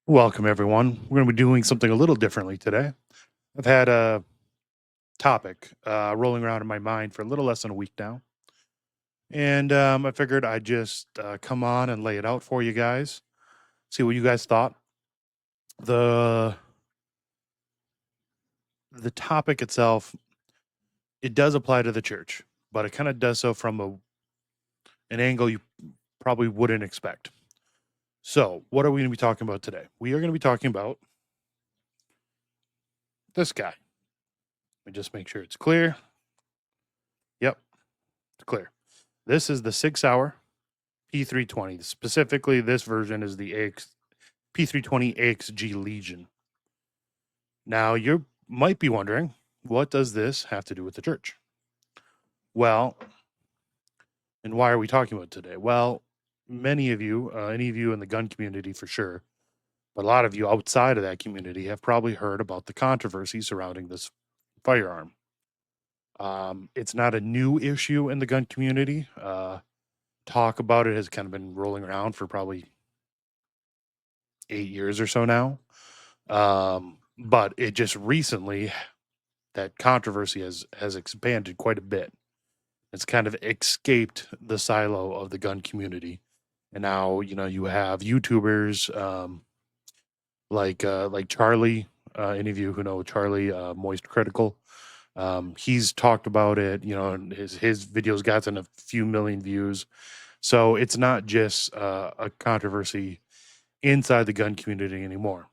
Welcome, everyone. We're going to be doing something a little differently today. I've had a topic rolling around in my mind for a little less than a week now. And I figured I'd just come on and lay it out for you guys, see what you guys thought. The the topic itself, it does apply to the church, but it kind of does so from an angle you probably wouldn't expect. So, what are we going to be talking about today? We are going to be talking about this guy. Let me just make sure it's clear. Yep, it's clear. This is the Sig Sauer P320. Specifically, this version is the P320 AXG Legion. Now, you might be wondering, what does this have to do with the church? Well, and why are we talking about it today? Well, many of you, any of you in the gun community for sure, but a lot of you outside of that community have probably heard about the controversy surrounding this firearm. It's not a new issue in the gun community. Talk about it has kind of been rolling around for probably 8 years or so now. But it just recently, that controversy has expanded quite a bit. It's kind of escaped the silo of the gun community, and now you have YouTubers like Charlie. Any of you who know Charlie, Moist Critical, he's talked about it. And his videos gotten a few million views. So it's not just a controversy inside the gun community anymore.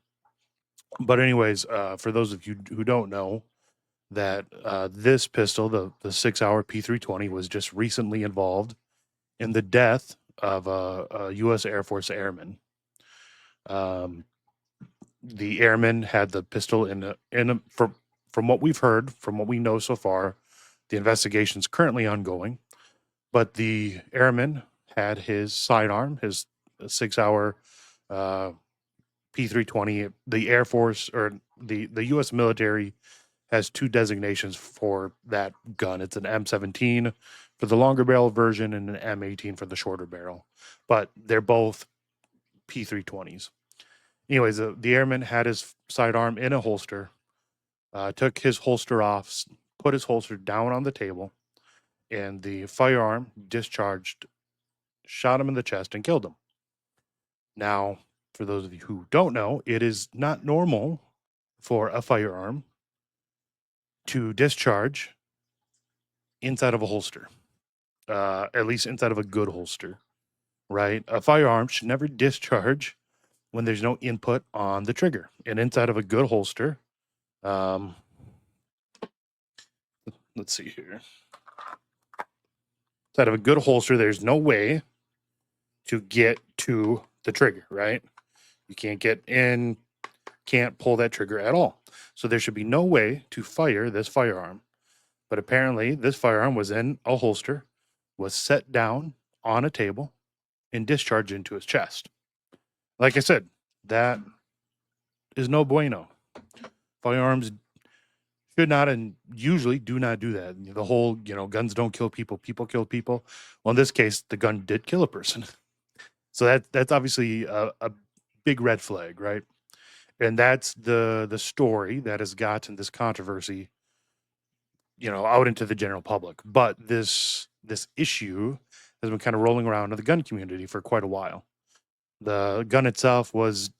But anyways, for those of you who don't know, that this pistol, the 6 hour P320, was just recently involved in the death of a U.S. Air Force airman. The airman had the pistol from what we've heard, from what we know so far, the investigation is currently ongoing. But the airman had his sidearm, his 6 hour P320. The Air Force or the U.S. military has two designations for that gun. It's an M17 for the longer barrel version and an M18 for the shorter barrel, but they're both P320s. Anyways, the airman had his sidearm in a holster, took his holster off, put his holster down on the table, and the firearm discharged, shot him in the chest, and killed him. Now, for those of you who don't know, it is not normal for a firearm to discharge inside of a holster, at least inside of a good holster, right? A firearm should never discharge when there's no input on the trigger. And inside of a good holster, let's see here. Inside of a good holster, there's no way to get to the trigger, right? You can't get in, can't pull that trigger at all. So there should be no way to fire this firearm. But apparently, this firearm was in a holster, was set down on a table, and discharged into his chest. Like I said, that is no bueno. Firearms should not and usually do not do that. The whole, guns don't kill people, people kill people. Well, in this case, the gun did kill a person. So that's obviously a big red flag, right? And that's the story that has gotten this controversy, out into the general public. But this issue has been kind of rolling around in the gun community for quite a while. The gun itself was,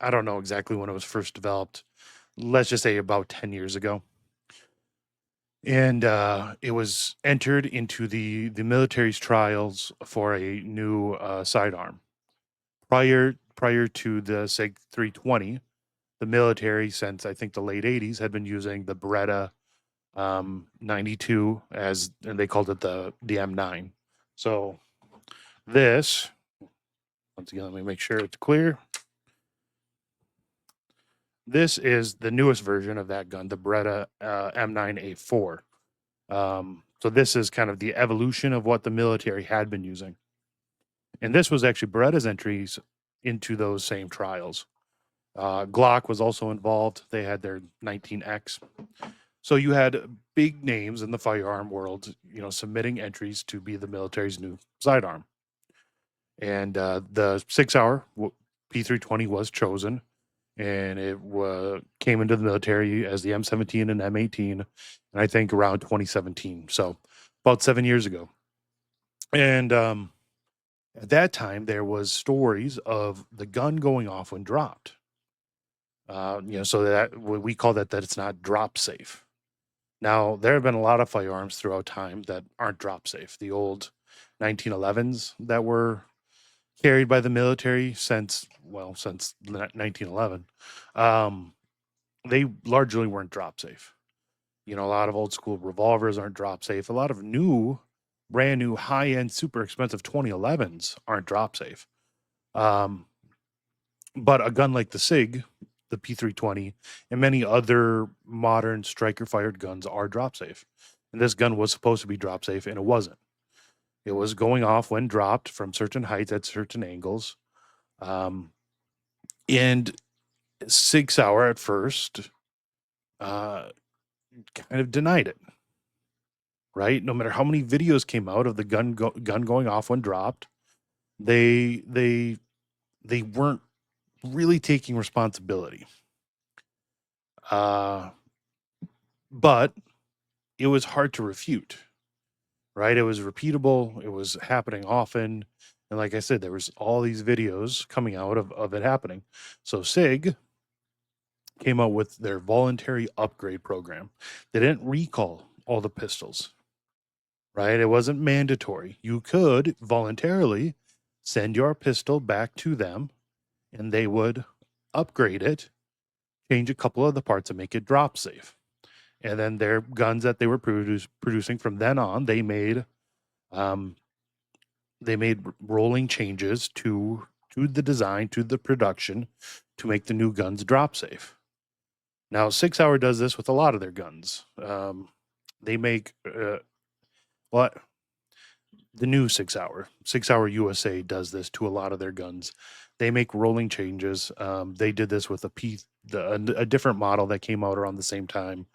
I don't know exactly when it was first developed. Let's just say about 10 years ago. And it was entered into the military's trials for a new sidearm. Prior to the Sig 320, the military, since I think the late 80s, had been using the Beretta 92 and they called it the M9. So this, once again, let me make sure it's clear. This is the newest version of that gun, the Beretta M9A4. So this is kind of the evolution of what the military had been using. And this was actually Beretta's entries into those same trials. Glock was also involved. They had their 19X. So you had big names in the firearm world, submitting entries to be the military's new sidearm. And the 6 hour P320 was chosen, and it came into the military as the M17 and M18, and I think around 2017, so about 7 years ago. And at that time, there was stories of the gun going off when dropped. So that we call that it's not drop safe. Now, there have been a lot of firearms throughout time that aren't drop safe. The old 1911s that were carried by the military since 1911, they largely weren't drop safe. A lot of old school revolvers aren't drop safe. A lot of brand new, high end, super expensive 2011s aren't drop safe. But a gun like the Sig, the P320, and many other modern striker fired guns are drop safe. And this gun was supposed to be drop safe, and it wasn't. It was going off when dropped from certain heights at certain angles. And Sig Sauer at first kind of denied it. Right? No matter how many videos came out of the gun going off when dropped, they weren't really taking responsibility. But it was hard to refute, right? It was repeatable. It was happening often. And like I said, there was all these videos coming out of it happening. So Sig came out with their voluntary upgrade program. They didn't recall all the pistols, right? It wasn't mandatory. You could voluntarily send your pistol back to them and they would upgrade it, change a couple of the parts and make it drop safe. And then their guns that they were producing from then on, they made rolling changes to the design, to the production, to make the new guns drop safe. Now, Sig Sauer does this with a lot of their guns. They make the new Sig Sauer USA does this to a lot of their guns. They make rolling changes. They did this with a different model that came out around the same time.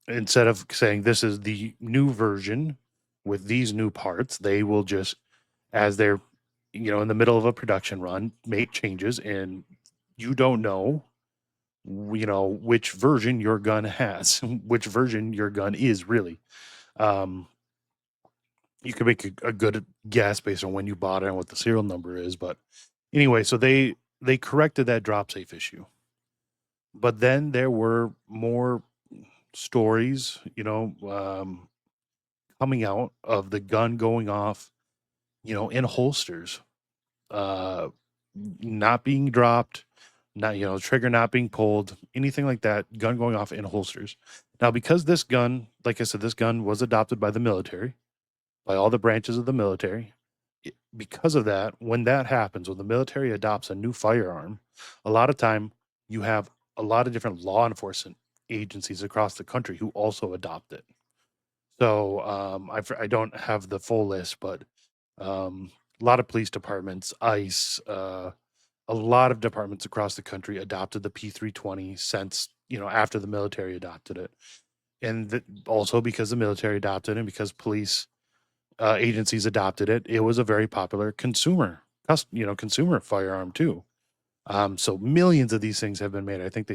Instead of saying this is the new version with these new parts, they will just, as they're in the middle of a production run, make changes, and you don't know which version your gun has, which version your gun is really. You can make a good guess based on when you bought it and what the serial number is, but anyway, so they corrected that drop safe issue. But then there were more stories, coming out of the gun going off, in holsters, not being dropped, not, trigger not being pulled, anything like that, gun going off in holsters. Now, because this gun, like I said, this gun was adopted by the military, by all the branches of the military. Because of that, when that happens, when the military adopts a new firearm, a lot of time you have a lot of different law enforcement agencies across the country who also adopt it. So I don't have the full list, but a lot of police departments, ICE, a lot of departments across the country adopted the P320 since, after the military adopted it. And also because the military adopted it and because police agencies adopted it, it was a very popular consumer firearm too. So millions of these things have been made. I think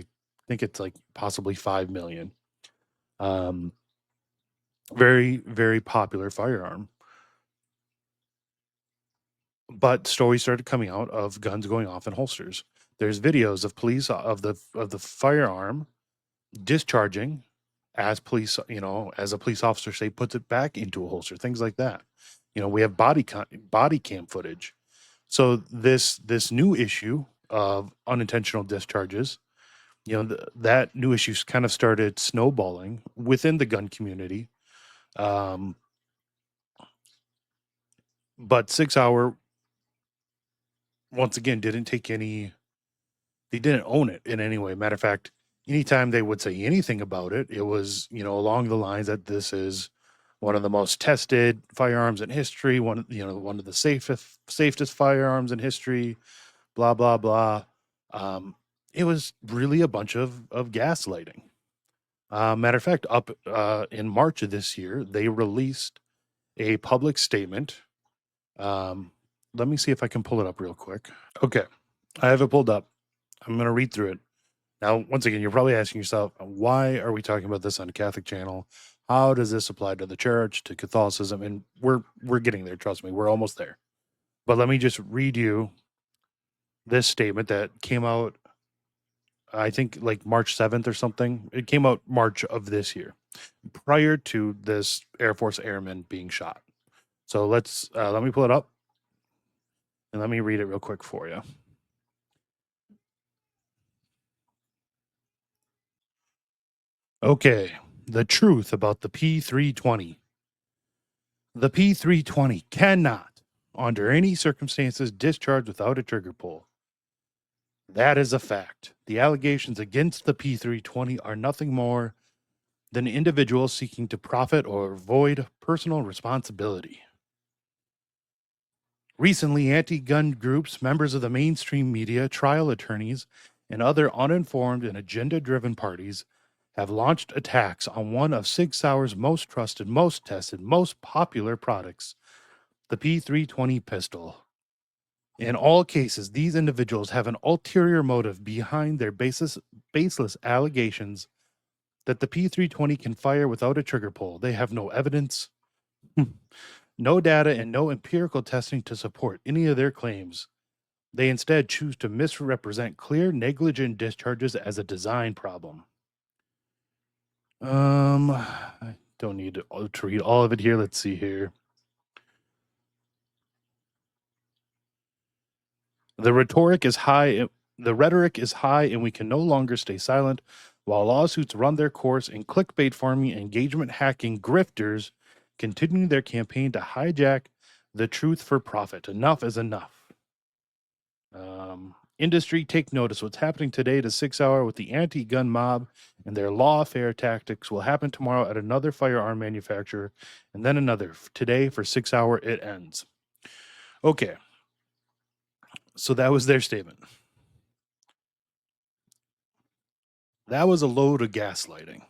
it's like possibly 5 million. Very, very popular firearm. But stories started coming out of guns going off in holsters. There's videos of police of the firearm discharging as police, as a police officer, say, puts it back into a holster, things like that. We have body cam footage. So this new issue of unintentional discharges, that new issue kind of started snowballing within the gun community. But 6 Hour, once again, they didn't own it in any way. Matter of fact, anytime they would say anything about it, it was, along the lines that this is one of the most tested firearms in history, one of the safest firearms in history, blah, blah, blah. It was really a bunch of gaslighting. Matter of fact, up in March of this year, they released a public statement let me see if I can pull it up real quick. Okay, I have it pulled up. I'm going to read through it. Now, once again, you're probably asking yourself, why are we talking about this on a Catholic channel? How does this apply to the church, to Catholicism? And we're getting there, trust me, we're almost there. But let me just read you this statement that came out, I think like March 7th or something. It came out March of this year, prior to this Air Force airman being shot. So let me pull it up and let me read it real quick for you. Okay, the truth about the P320. The P320 cannot, under any circumstances, discharge without a trigger pull. That is a fact. The allegations against the P320 are nothing more than individuals seeking to profit or avoid personal responsibility. Recently, anti-gun groups, members of the mainstream media, trial attorneys, and other uninformed and agenda-driven parties have launched attacks on one of Sig Sauer's most trusted, most tested, most popular products, the P320 pistol. In all cases, these individuals have an ulterior motive behind their baseless allegations that the P320 can fire without a trigger pull. They have no evidence, no data, and no empirical testing to support any of their claims. They instead choose to misrepresent clear negligent discharges as a design problem. I don't need to read all of it here. Let's see here. The rhetoric is high. The rhetoric is high, and we can no longer stay silent while lawsuits run their course and clickbait farming, engagement hacking grifters continue their campaign to hijack the truth for profit. Enough is enough. Industry, take notice. What's happening today to 6 Hour with the anti-gun mob and their lawfare tactics will happen tomorrow at another firearm manufacturer and then another. Today for 6 Hour, it ends. Okay. So that was their statement. That was a load of gaslighting,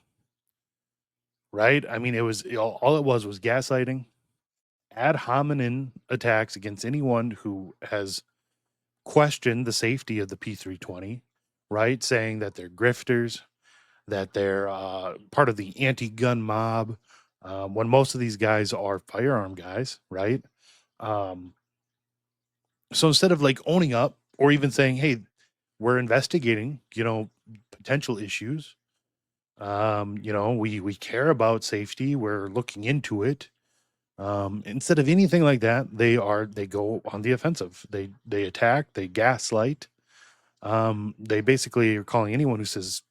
right? I mean, it was all it was gaslighting, ad hominem attacks against anyone who has questioned the safety of the P320, right? Saying that they're grifters, that they're part of the anti-gun mob, when most of these guys are firearm guys, right? So instead of like owning up or even saying, hey, we're investigating, potential issues, we care about safety, we're looking into it. Instead of anything like that, they go on the offensive. They attack, they gaslight. They basically are calling anyone who says,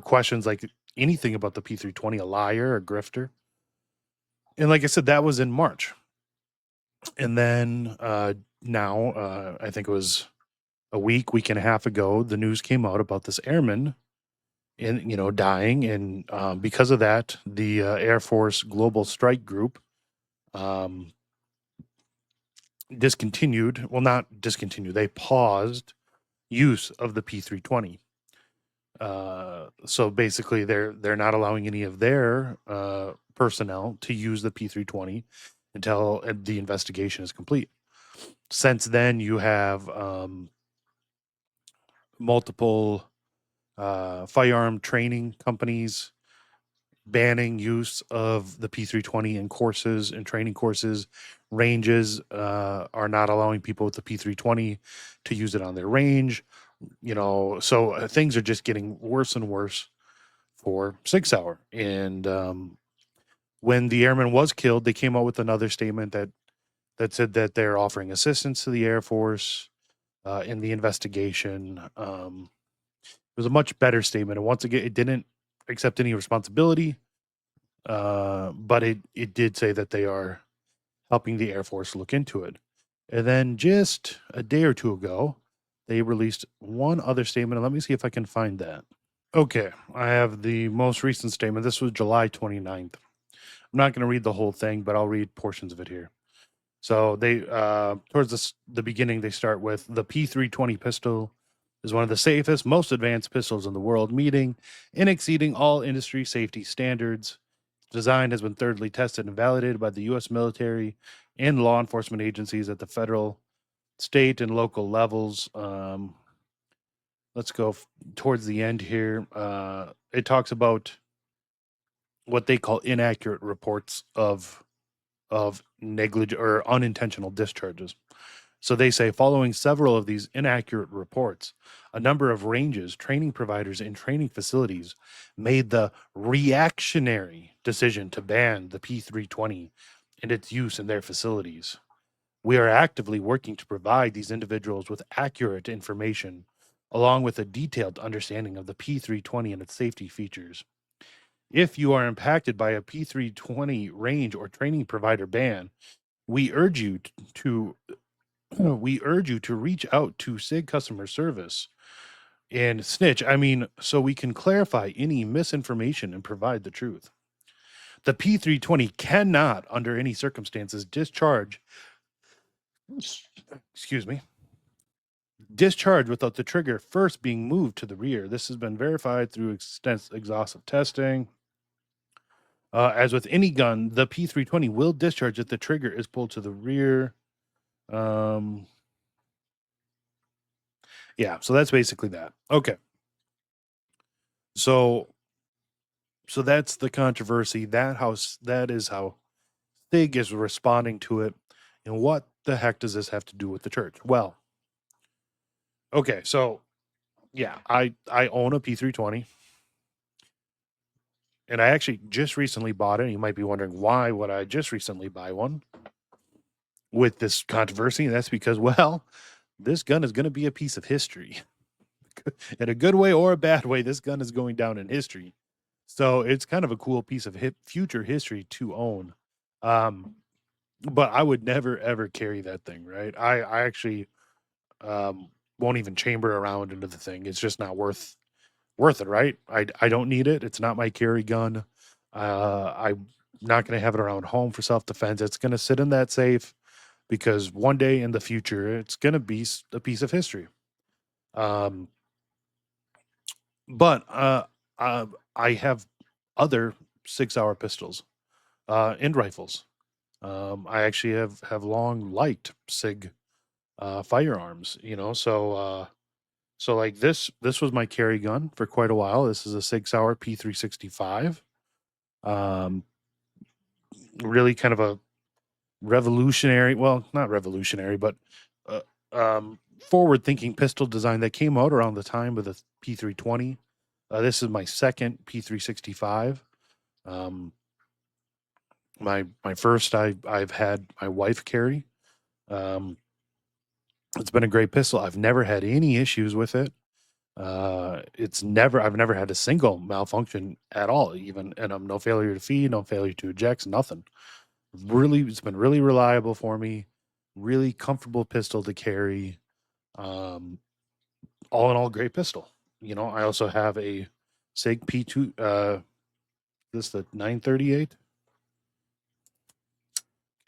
questions like anything about the P320 a liar, a grifter. And like I said, that was in March. And then now, I think it was a week and a half ago, the news came out about this airman dying. And because of that, the Air Force Global Strike Group not discontinued, they paused use of the P320. So basically they're not allowing any of their personnel to use the P320 until the investigation is complete. Since then, you have multiple firearm training companies banning use of the P320 in courses and training courses. Ranges are not allowing people with the P320 to use it on their range. So things are just getting worse and worse for Sig Sauer. And when the airman was killed, they came out with another statement that said that they're offering assistance to the Air Force in the investigation. It was a much better statement. And once again, it didn't accept any responsibility, but it did say that they are helping the Air Force look into it. And then just a day or two ago, they released one other statement. And let me see if I can find that. Okay, I have the most recent statement. This was July 29th. I'm not going to read the whole thing, but I'll read portions of it here. So they, towards the beginning, they start with the P320 pistol is one of the safest, most advanced pistols in the world, meeting and exceeding all industry safety standards. design has been thoroughly tested and validated by the U.S. military and law enforcement agencies at the federal, state, and local levels. Let's go towards the end here. It talks about what they call inaccurate reports of negligent or unintentional discharges. So they say, following several of these inaccurate reports, a number of ranges, training providers, and training facilities made the reactionary decision to ban the P320 and its use in their facilities. We are actively working to provide these individuals with accurate information, along with a detailed understanding of the P320 and its safety features. If you are impacted by a P320 range or training provider ban, we urge you to we urge you to reach out to SIG customer service and snitch. I mean, so we can clarify any misinformation and provide the truth. The P320 cannot, under any circumstances, excuse me, discharge without the trigger first being moved to the rear. This has been verified through exhaustive testing. As with any gun, the P320 will discharge if the trigger is pulled to the rear. Yeah, so that's basically that. Okay. So that's the controversy. That is how Stig is responding to it. And what the heck does this have to do with the church? Well, okay, so yeah, I own a P320. And I actually just recently bought it. You might be wondering, why would I just recently buy one with this controversy? And that's because, well, this gun is going to be a piece of history. In a good way or a bad way, this gun is going down in history. So it's kind of a cool piece of future history to own. But I would never, ever carry that thing, right? I actually won't even chamber around into the thing. It's just not worth it, right? I don't need it. It's not my carry gun. I'm not going to have it around home for self-defense. It's going to sit in that safe because one day in the future, it's going to be a piece of history. But I have other 6-hour pistols and rifles. I actually have long liked Sig firearms, so like this was my carry gun for quite a while. This is a Sig Sauer P320. Really kind of a revolutionary, well, not revolutionary, but uh, forward thinking pistol design that came out around the time of the P320. This is my second P365. My first I've had my wife carry. It's been a great pistol. I've never had any issues with it. I've never had a single malfunction at all, even, and no failure to feed, no failure to eject, nothing. Really, it's been really reliable for me. Really comfortable pistol to carry. All in all, great pistol. I also have a Sig P2. This the 938.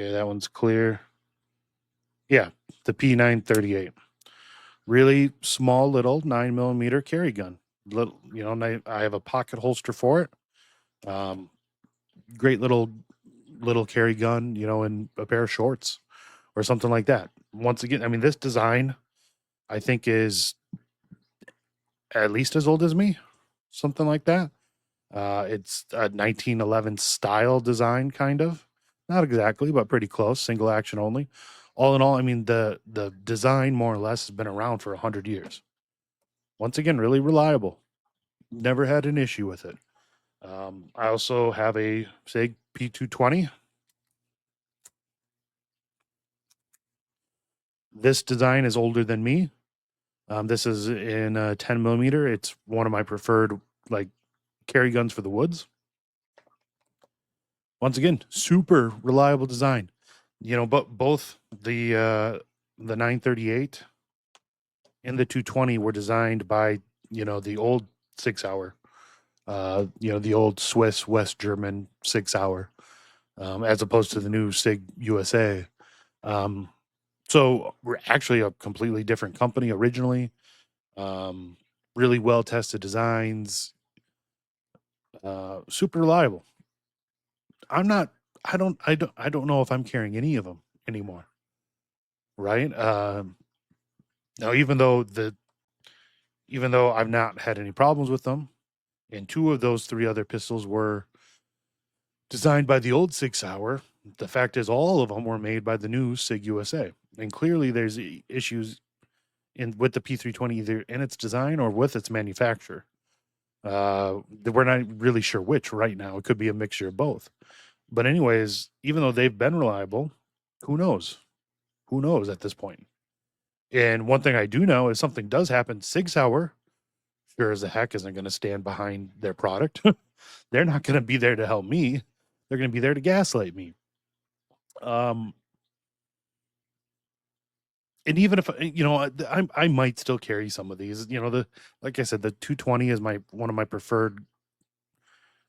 Okay, that one's clear. Yeah, the P938. Really small little 9mm carry gun. Little, I have a pocket holster for it. Great little carry gun, in a pair of shorts or something like that. Once again, I mean, this design I think is at least as old as me, something like that. It's a 1911 style design, kind of. Not exactly, but pretty close. Single action only. All in all, I mean, the design more or less has been around for 100 years. Once again, really reliable. Never had an issue with it. I also have a Sig P220. This design is older than me. This is in 10mm. It's one of my preferred like carry guns for the woods. Once again, super reliable design. But both the 938 and the 220 were designed by the old 6-hour, the old Swiss West German 6-hour, as opposed to the new Sig USA. So we're actually a completely different company originally. Really well tested designs, super reliable. I'm not. I don't know if I'm carrying any of them anymore. Right. Now, even though I've not had any problems with them, and two of those three other pistols were designed by the old Sig Sauer, the fact is all of them were made by the new Sig USA. And clearly there's issues in with the P320 either in its design or with its manufacturer. We're not really sure which right now. It could be a mixture of both. But anyways, even though they've been reliable, who knows? Who knows at this point? And one thing I do know is something does happen. Sig Sauer, sure as the heck, isn't going to stand behind their product. They're not going to be there to help me. They're going to be there to gaslight me. Um, and even if I might still carry some of these. Like I said, the 220 is one of my preferred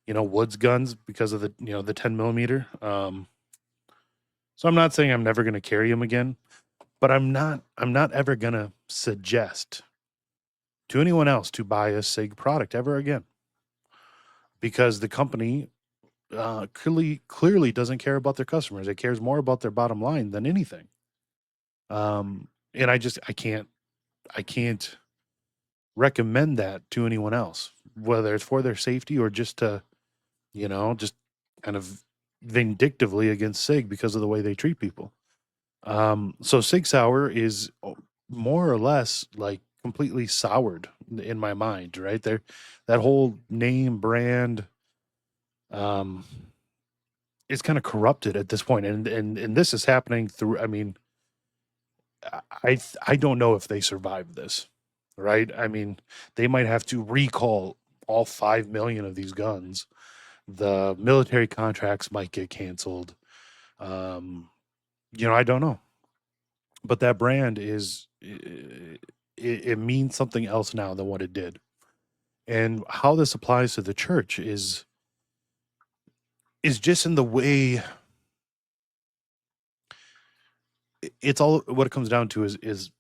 woods guns because of the 10 millimeter. So I'm not saying I'm never going to carry them again, but I'm not ever going to suggest to anyone else to buy a Sig product ever again, because the company clearly doesn't care about their customers. It cares more about their bottom line than anything. And I can't recommend that to anyone else, whether it's for their safety or just to, just kind of vindictively against Sig because of the way they treat people. So Sig Sauer is more or less like completely soured in my mind, right? There, that whole name brand, um, is kind of corrupted at this point, and this is happening through. I mean, I don't know if they survive this, right? I mean, they might have to recall all 5 million of these guns. The military contracts might get canceled. Um, I don't know, but that brand it means something else now than what it did. And how this applies to the church is just in the way. It's all what it comes down to is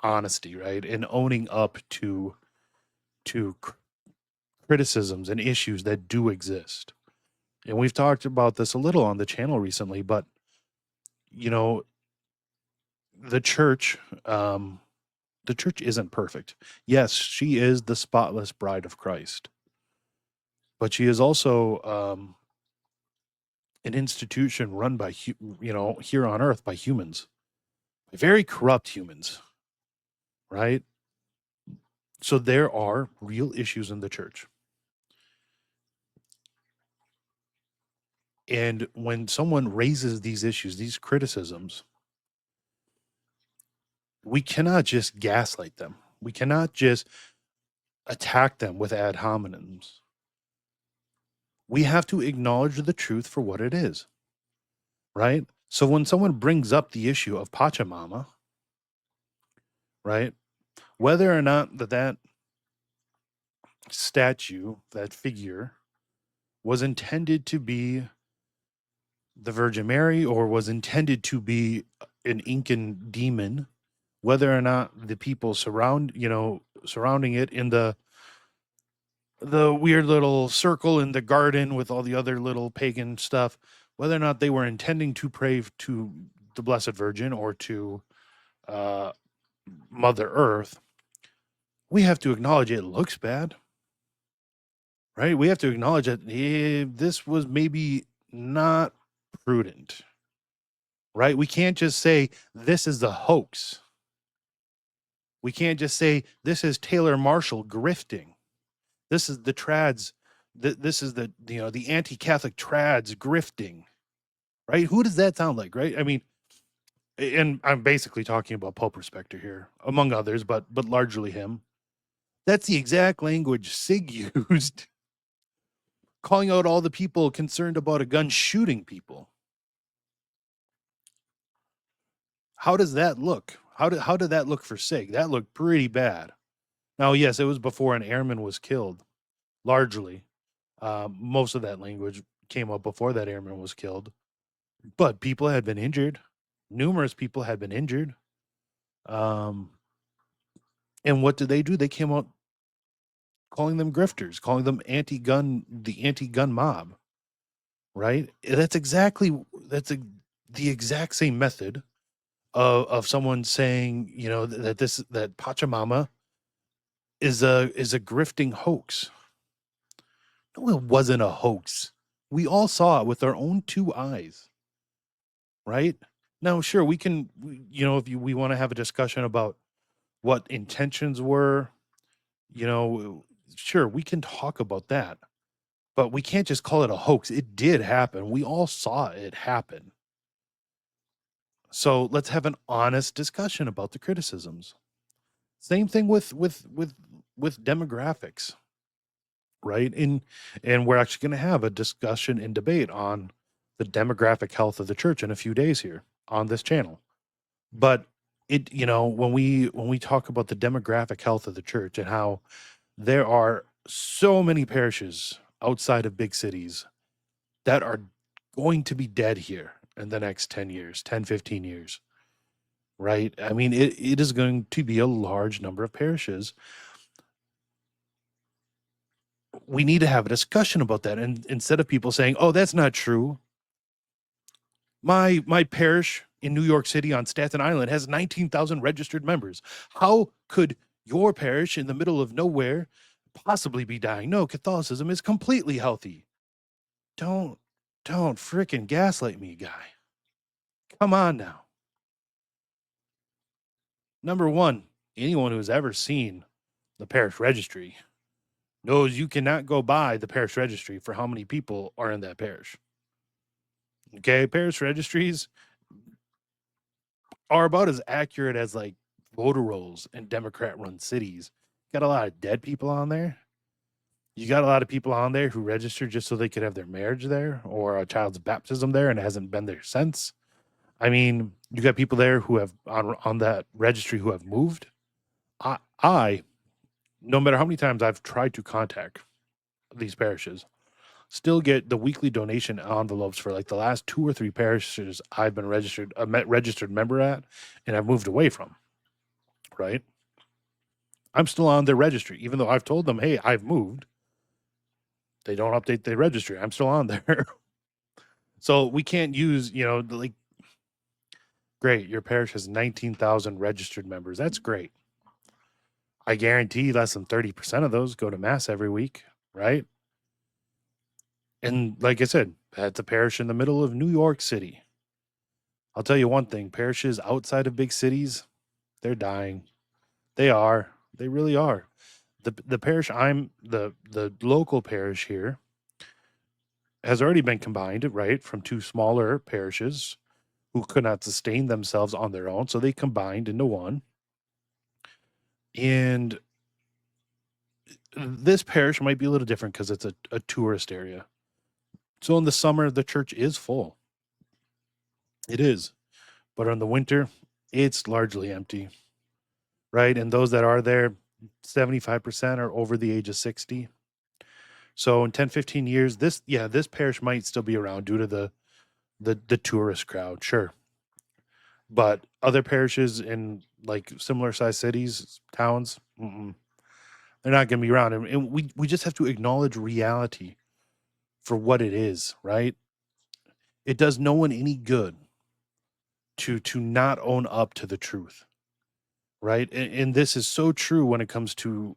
honesty, right? And owning up to criticisms and issues that do exist. And we've talked about this a little on the channel recently, but you know, the church, um, the church isn't perfect. Yes, she is the spotless bride of Christ, but she is also an institution run by here on earth by humans, by very corrupt humans, right? So there are real issues in the church. And when someone raises these issues, these criticisms, we cannot just gaslight them. We cannot just attack them with ad hominems. We have to acknowledge the truth for what it is, right? So when someone brings up the issue of Pachamama, right, whether or not that statue, that figure, was intended to be the Virgin Mary or was intended to be an Incan demon, whether or not the people surrounding it in the weird little circle in the garden with all the other little pagan stuff, whether or not they were intending to pray to the Blessed Virgin or to uh, Mother Earth, we have to acknowledge it looks bad, right? We have to acknowledge that this was maybe not prudent, right? We can't just say this is the hoax. We can't just say this is Taylor Marshall grifting. This is the trads. This is the anti-Catholic trads grifting, right? Who does that sound like, right? I mean, and I'm basically talking about Pope Respector here, among others, but largely him. That's the exact language Sig used, calling out all the people concerned about a gun shooting people. How does that look? How did that look for Sig? That looked pretty bad. Now, yes, it was before an airman was killed, largely. Most of that language came up before that airman was killed, but people had been injured. Numerous people had been injured. Um, and what did they do? They came out calling them grifters, calling them the anti-gun mob. right? The exact same method of someone saying, that Pachamama is a grifting hoax. No, it wasn't a hoax. We all saw it with our own two eyes, right? Now, sure, if we want to have a discussion about what intentions were, you know, sure, we can talk about that, but we can't just call it a hoax. It did happen. We all saw it happen. So let's have an honest discussion about the criticisms. Same thing with demographics, right? And we're actually going to have a discussion and debate on the demographic health of the church in a few days here on this channel. But when we talk about the demographic health of the church and how there are so many parishes outside of big cities that are going to be dead here in the next 10 years, 10, 15 years, right? I mean, it is going to be a large number of parishes. We need to have a discussion about that. And instead of people saying, oh, that's not true. My parish in New York City on Staten Island has 19,000 registered members. How could your parish in the middle of nowhere possibly be dying? No, Catholicism is completely healthy. Don't freaking gaslight me, guy. Come on now. Number one, anyone who's ever seen the parish registry knows you cannot go by the parish registry for how many people are in that parish. Okay, parish registries are about as accurate as like voter rolls in Democrat-run cities. Got a lot of dead people on there. You got a lot of people on there who registered just so they could have their marriage there or a child's baptism there and it hasn't been there since. I mean, you got people there who have on that registry who have moved. I no matter how many times I've tried to contact these parishes, still get the weekly donation envelopes for like the last 2 or 3 parishes I've been registered member at and I've moved away from, right? I'm still on their registry, even though I've told them, hey, I've moved. They don't update the registry. I'm still on there. So we can't use, like, great, your parish has 19,000 registered members. That's great. I guarantee less than 30% of those go to mass every week, right? And like I said, that's a parish in the middle of New York City. I'll tell you one thing, parishes outside of big cities, they're dying. They are. They really are. The parish the local parish here has already been combined, right, from 2 smaller parishes who could not sustain themselves on their own, so they combined into one. And this parish might be a little different because it's a tourist area. So in the summer, the church is full. It is. But in the winter, it's largely empty, right? And those that are there, 75% are over the age of 60. So in 10, 15 years, this parish might still be around due to the tourist crowd, sure. But other parishes in like similar sized cities, towns, they're not going to be around. And we just have to acknowledge reality for what it is, right? It does no one any good to not own up to the truth, right? And this is so true when it comes to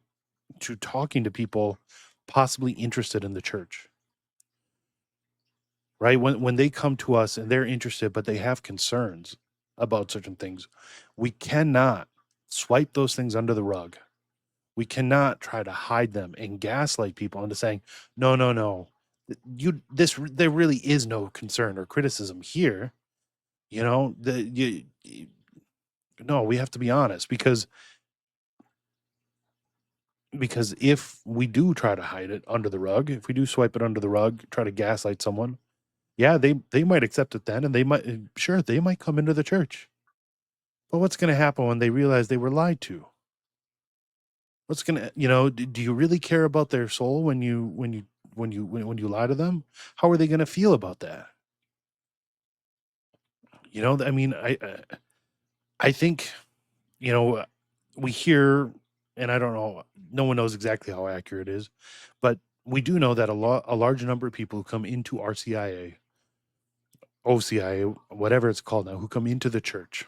talking to people possibly interested in the church, right? When they come to us and they're interested, but they have concerns about certain things, we cannot swipe those things under the rug. We cannot try to hide them and gaslight people into saying, no, no, no, there really is no concern or criticism here. No, we have to be honest because if we do try to hide it under the rug, if we do swipe it under the rug, try to gaslight someone, yeah, they might accept it then, and they might come into the church. But what's going to happen when they realize they were lied to? What's going to, do you really care about their soul when you lie to them? How are they going to feel about that? I mean, I think, you we hear, and I don't know, no one knows exactly how accurate it is, but we do know that a large number of people who come into RCIA, OCIA, whatever it's called now, who come into the church,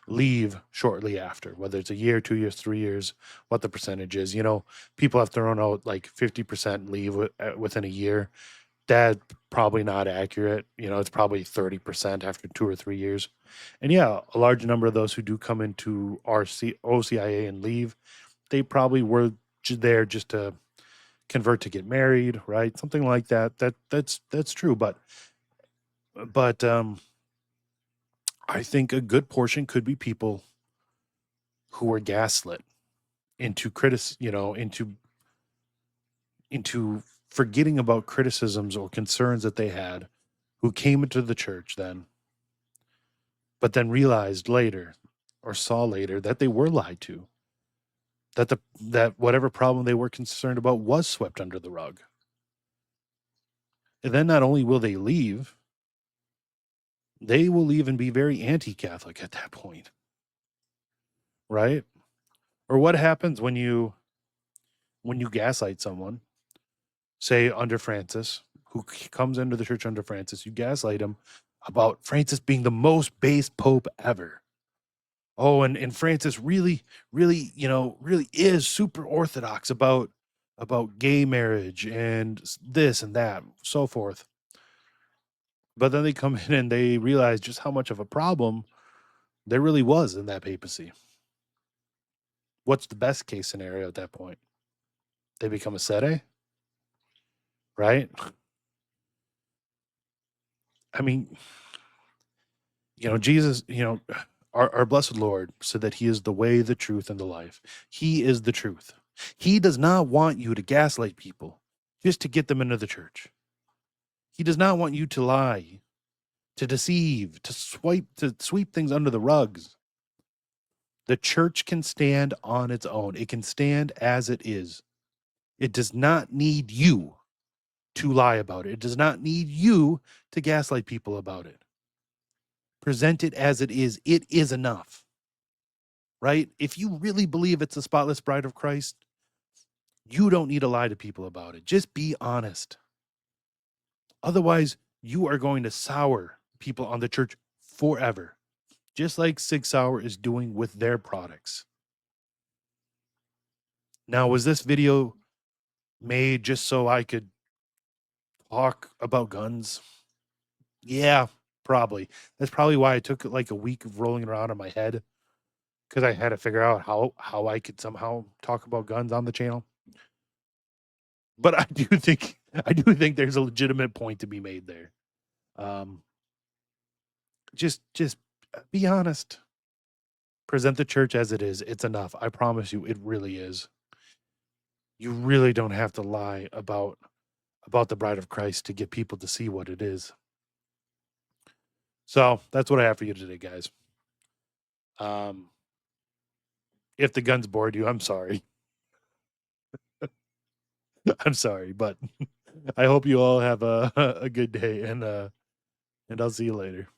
leave shortly after, whether it's a year, 2 years, 3 years, what the percentage is. You know, people have thrown out like 50% leave within a year. That's probably not accurate. You know, it's probably 30% after 2 or 3 years. And yeah, a large number of those who do come into OCIA and leave, they probably were there just to convert to get married, right? Something like that. That's true. But I think a good portion could be people who were gaslit into into forgetting about criticisms or concerns that they had, who came into the church then, but then realized later or saw later that they were lied to, that whatever problem they were concerned about was swept under the rug. And then not only will they leave, they will leave and be very anti-Catholic at that point, right? Or what happens when you gaslight someone, say under Francis, who comes into the church under Francis, you gaslight him about Francis being the most base pope ever. Oh, and Francis really, really, really is super orthodox about gay marriage and this and that, so forth. But then they come in and they realize just how much of a problem there really was in that papacy. What's the best case scenario at that point? They become a sede, right? I mean, Jesus, our blessed Lord said that he is the way, the truth, and the life. He is the truth. He does not want you to gaslight people just to get them into the church. He does not want you to lie, to deceive, to sweep things under the rugs. The church can stand on its own. It can stand as it is. It does not need you to lie about it. It does not need you to gaslight people about it. Present it as it is. It is enough. Right? If you really believe it's the spotless bride of Christ, you don't need to lie to people about it. Just be honest. Otherwise, you are going to sour people on the church forever, just like Sig Sauer is doing with their products. Now, was this video made just so I could talk about guns? Yeah, probably. That's probably why I took like a week of rolling it around in my head, because I had to figure out how I could somehow talk about guns on the channel. But I do think there's a legitimate point to be made there. Just be honest. Present the church as it is. It's enough. I promise you, it really is. You really don't have to lie about the bride of Christ to get people to see what it is. So that's what I have for you today, guys. If the guns bored you, I'm sorry. I'm sorry, but I hope you all have a good day, and I'll see you later.